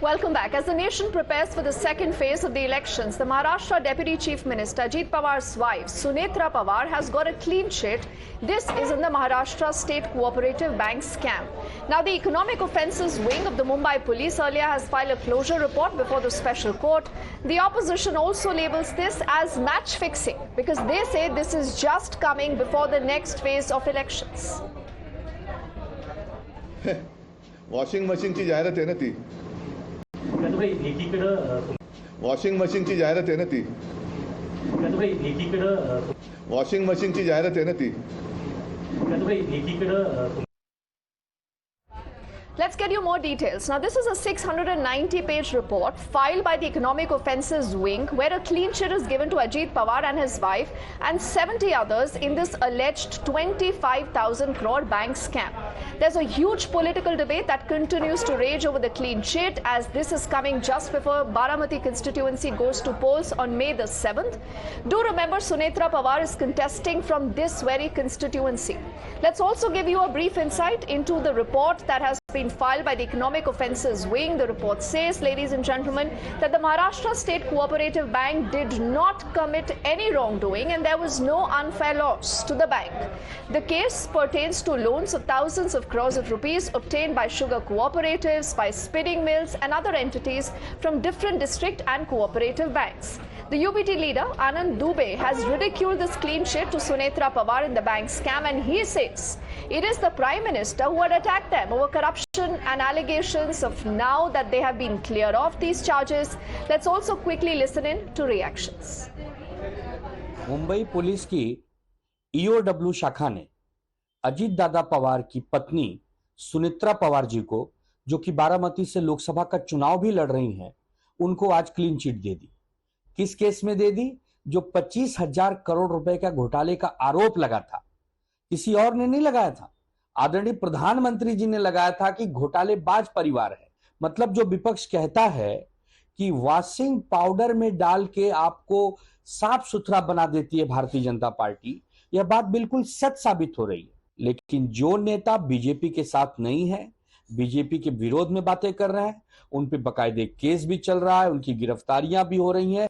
Welcome back. As the nation prepares for the second phase of the elections, the Maharashtra Deputy Chief Minister Ajit Pawar's wife, Sunetra Pawar, has got a clean sheet. This is in the Maharashtra State Cooperative Bank scam. Now, the Economic Offences Wing of the Mumbai Police earlier has filed a closure report before the special court. The opposition also labels this as match fixing because they say this is just coming before the next phase of elections. Washing मशीनची जाहिरात आहे ना ती washing मशीनची जाहिरात आहे ना ती वॉशिंग मशीनची जाहिरात आहे ना ती Let's get you more details. Now, this is a 690-page report filed by the Economic Offences Wing where a clean sheet is given to Ajit Pawar and his wife and 70 others in this alleged 25,000 crore bank scam. There's a huge political debate that continues to rage over the clean sheet as this is coming just before Baramati constituency goes to polls on May the 7th. Do remember, Sunetra Pawar is contesting from this very constituency. Let's also give you a brief insight into the report that has been filed by the Economic Offences Wing. The report says, ladies and gentlemen, that the Maharashtra State Cooperative Bank did not commit any wrongdoing and there was no unfair loss to the bank. The case pertains to loans of thousands of crores of rupees obtained by sugar cooperatives, by spinning mills and other entities from different district and cooperative banks. The UBT leader, Anand Dubey, has ridiculed this clean sheet to Sunetra Pawar in the bank scam, and he says it is the Prime Minister who had attacked them over corruption and allegations of now that they have been cleared of these charges. Let's also quickly listen in to reactions. Mumbai police की EOW शाखा ने अजीत दादा पवार की पत्नी सुनेत्रा पवार जी को, जो कि बारामती से लोकसभा का चुनाव भी लड़ रही हैं, उनको आज क्लीन चिट दे दी। किस केस में दे दी? जो 25,000 करोड़ रुपए का घोटाले का आरोप लगा था, किसी और ने नहीं लगाया था, आदरणीय प्रधानमंत्री जी ने लगाया था कि घोटालेबाज परिवार है। मतलब जो विपक्ष कहता है कि वॉशिंग पाउडर में डाल के आपको साफ सुथरा बना देती है भारतीय जनता पार्टी, यह बात बिल्कुल सच साबित हो रही है। लेकिन जो नेता बीजेपी के साथ नहीं है, बीजेपी के विरोध में बातें कर रहे हैं, उन पे बाकायदे केस भी चल रहा है, उनकी गिरफ्तारियां भी हो रही हैं।